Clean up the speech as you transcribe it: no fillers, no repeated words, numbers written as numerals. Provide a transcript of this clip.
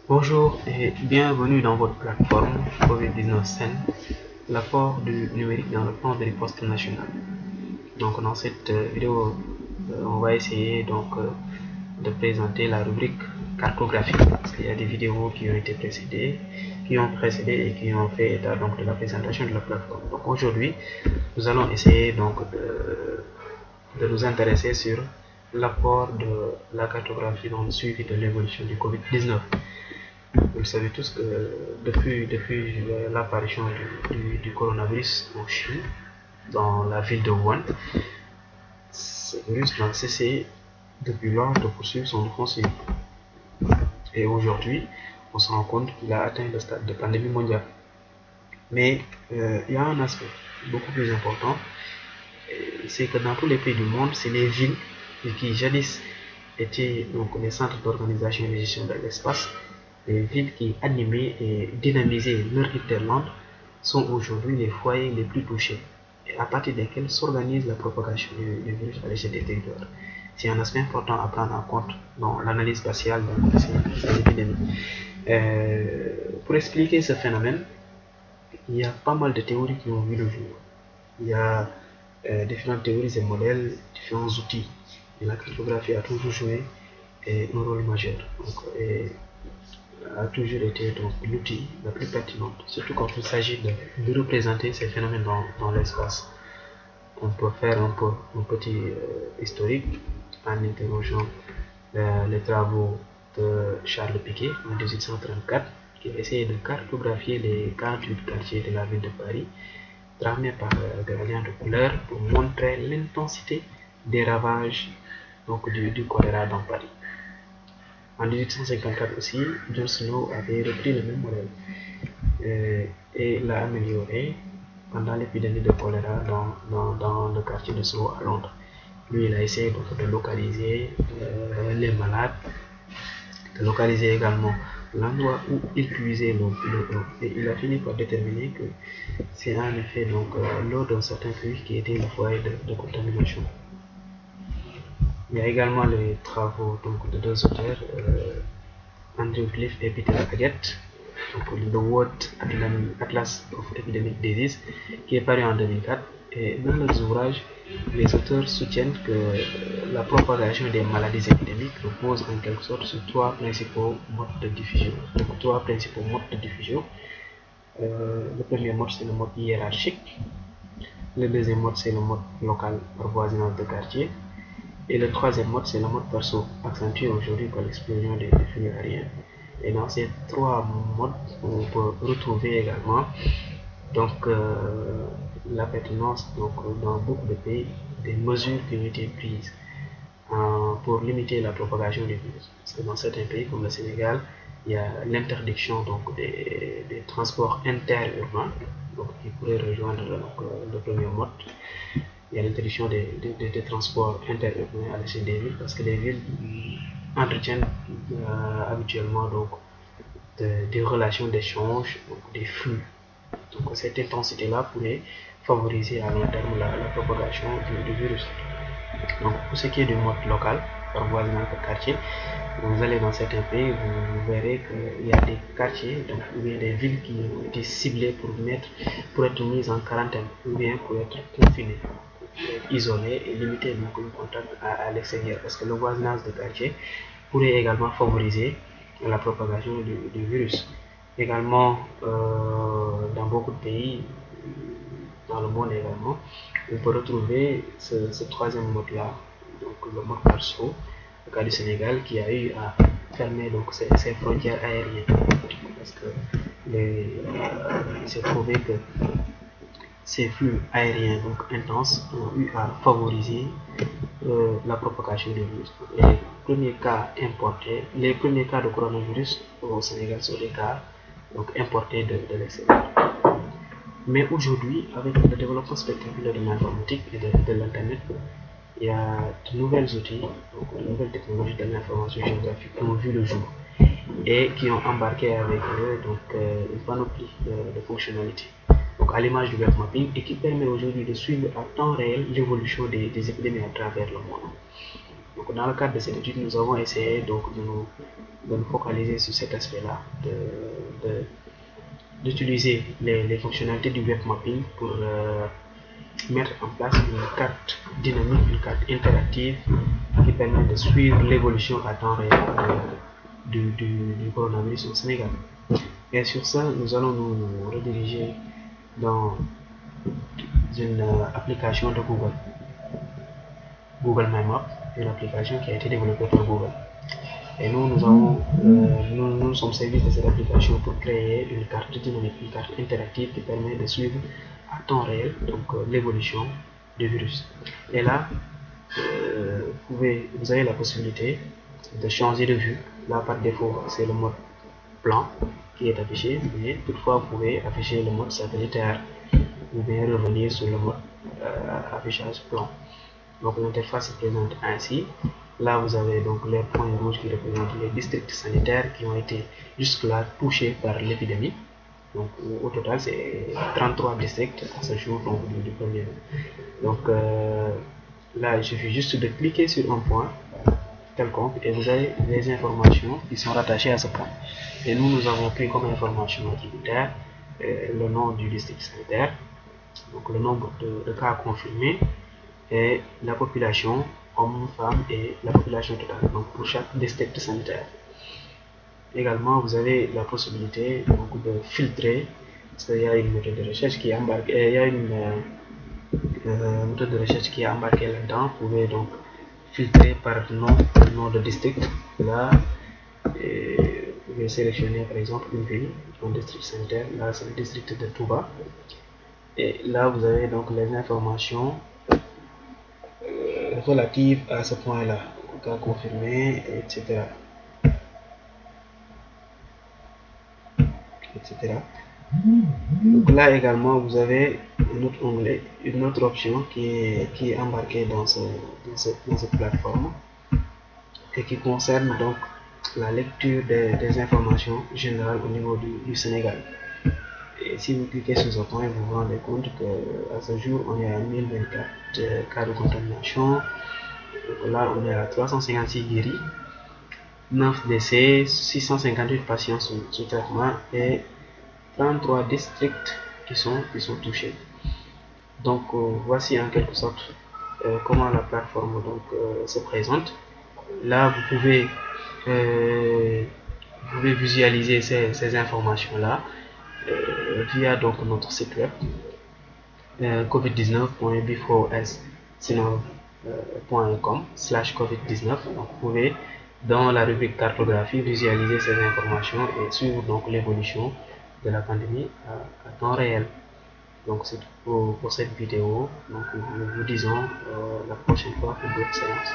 Bonjour et bienvenue dans votre plateforme COVID-19 Sen, l'apport du numérique dans le plan de riposte nationale. Donc dans cette vidéo, on va essayer de présenter la rubrique cartographie, parce qu'il y a des vidéos qui ont été précédées et qui ont fait état de la présentation de la plateforme. Donc aujourd'hui, nous allons essayer de nous intéresser sur l'apport de la cartographie dans le suivi de l'évolution du COVID-19. Vous le savez tous que depuis l'apparition du coronavirus en Chine, dans la ville de Wuhan, ce virus n'a cessé depuis lors de poursuivre son offensive. Et aujourd'hui, on se rend compte qu'il a atteint le stade de pandémie mondiale. Mais il y a un aspect beaucoup plus important, c'est que dans tous les pays du monde, c'est les villes qui jadis étaient les centres d'organisation et de gestion de l'espace. Les villes qui animaient et dynamisaient leur hinterland sont aujourd'hui les foyers les plus touchés et à partir desquels s'organise la propagation du virus à l'échelle des territoires. C'est un aspect important à prendre en compte dans l'analyse spatiale de ces épidémies. Pour expliquer ce phénomène, il y a pas mal de théories qui ont vu le jour. Il y a différentes théories et modèles, différents outils. Et la cartographie a toujours joué un rôle majeur. A toujours été l'outil le plus pertinent, surtout quand il s'agit de représenter ces phénomènes dans l'espace. On peut faire un petit historique en interrogeant les travaux de Charles Picquet en 1834, qui a essayé de cartographier les 48 quartiers de la ville de Paris, tramés par gradient de couleur pour montrer l'intensité des ravages du choléra dans Paris. En 1854 aussi, John Snow avait repris le même modèle et l'a amélioré pendant l'épidémie de choléra dans le quartier de Soho à Londres. Lui, il a essayé de localiser les malades, de localiser également l'endroit où il puisait l'eau. Et il a fini par déterminer que c'est en effet l'eau d'un certain puits qui était le foyer de contamination. Il y a également les travaux de deux auteurs, Andrew Cliff et Peter Haggett, The World Atlas of Epidemic Disease, qui est paru en 2004. Et dans leurs ouvrages, les auteurs soutiennent que la propagation des maladies épidémiques repose en quelque sorte sur trois principaux modes de diffusion. Le premier mode, c'est le mode hiérarchique. Le deuxième mode, c'est le mode local par voisinage de quartier. Et le troisième mode, c'est le mode perso, accentué aujourd'hui par l'explosion des flux aériens. Et dans ces trois modes, on peut retrouver également la pertinence dans beaucoup de pays des mesures qui ont été prises pour limiter la propagation du virus. Parce que dans certains pays comme le Sénégal, il y a l'interdiction des transports interurbains, qui pourraient rejoindre le premier mode. Il y a l'interdiction des transports interurbains à l'échelle des villes, parce que les villes entretiennent habituellement des relations d'échange, des flux. Donc cette intensité-là pourrait favoriser à long terme la propagation du virus. Donc pour ce qui est du mode local, par voisinage de quartier, vous allez dans certains pays, vous verrez qu'il y a des quartiers, ou bien des villes qui ont été ciblées pour être mises en quarantaine, ou bien pour être confinées, isolées et limiter le contact à l'extérieur, parce que le voisinage de quartier pourrait également favoriser la propagation du virus. Également, dans beaucoup de pays, dans le monde également, on peut retrouver ce troisième mode-là, le mode perso, le cas du Sénégal, qui a eu à fermer ses frontières aériennes, parce que il s'est trouvé que ces flux aériens intenses ont eu à favoriser la propagation du virus. Et les premiers cas de coronavirus au Sénégal sont des cas importés de l'extérieur. Mais aujourd'hui, avec le développement spectaculaire de l'informatique et de l'Internet, il y a de nouvelles outils, de nouvelles technologies de l'information géographique qui ont vu le jour et qui ont embarqué avec eux une panoplie de fonctionnalités. À l'image du web mapping, et qui permet aujourd'hui de suivre à temps réel l'évolution des épidémies à travers le monde. Donc dans le cadre de cette étude, nous avons essayé donc de nous focaliser sur cet aspect-là, d'utiliser les fonctionnalités du web mapping pour mettre en place une carte dynamique, une carte interactive qui permet de suivre l'évolution à temps réel du coronavirus au Sénégal. Et sur ça, nous allons nous rediriger dans une application de Google My Map, une application qui a été développée par Google. Et nous sommes servis de cette application pour créer une carte dynamique, une carte interactive qui permet de suivre à temps réel l'évolution du virus. Et là, vous avez la possibilité de changer de vue. Là, par défaut, c'est le mode plan qui est affiché, mais toutefois, vous pouvez afficher le mode satellitaire ou bien revenir sur le mode affichage plan. Donc l'interface se présente ainsi. Là, vous avez donc les points rouges qui représentent les districts sanitaires qui ont été jusque-là touchés par l'épidémie. Donc au total, c'est 33 districts à ce jour du premier. Donc là, il suffit juste de cliquer sur un point quelconque et vous avez les informations qui sont rattachées à ce point. Et nous avons pris comme information attributaire le nom du district sanitaire, donc le nombre de cas confirmés et la population, hommes, femmes et la population totale, donc pour chaque district sanitaire. Également, vous avez la possibilité donc, de filtrer, il y a une méthode de recherche qui est embarquée, il y a une méthode de recherche qui est embarquée là-dedans. Vous pouvez donc filtrer par nom de district. Là, vous pouvez sélectionner par exemple une ville, un district sanitaire. Là, c'est le district de Touba. Et là, vous avez donc les informations relatives à ce point-là, cas confirmé, etc. Donc là également, vous avez un autre onglet, une autre option qui est embarquée dans cette plateforme et qui concerne donc la lecture des informations générales au niveau du Sénégal. Et si vous cliquez sur ce point, vous vous rendez compte qu'à ce jour, on est à 1024 cas de contamination. Donc là, on est à 356 guéris, 9 décès, 658 patients sous traitement et 33 districts qui sont touchés. Donc voici en quelque sorte comment la plateforme se présente. Là, vous pouvez visualiser ces informations-là via donc notre site web covid19.b4s.com/covid19. Donc vous pouvez dans la rubrique cartographie visualiser ces informations et suivre donc l'évolution de la pandémie à temps réel. Donc c'est tout pour cette vidéo. Donc nous vous disons la prochaine fois pour d'autres séances.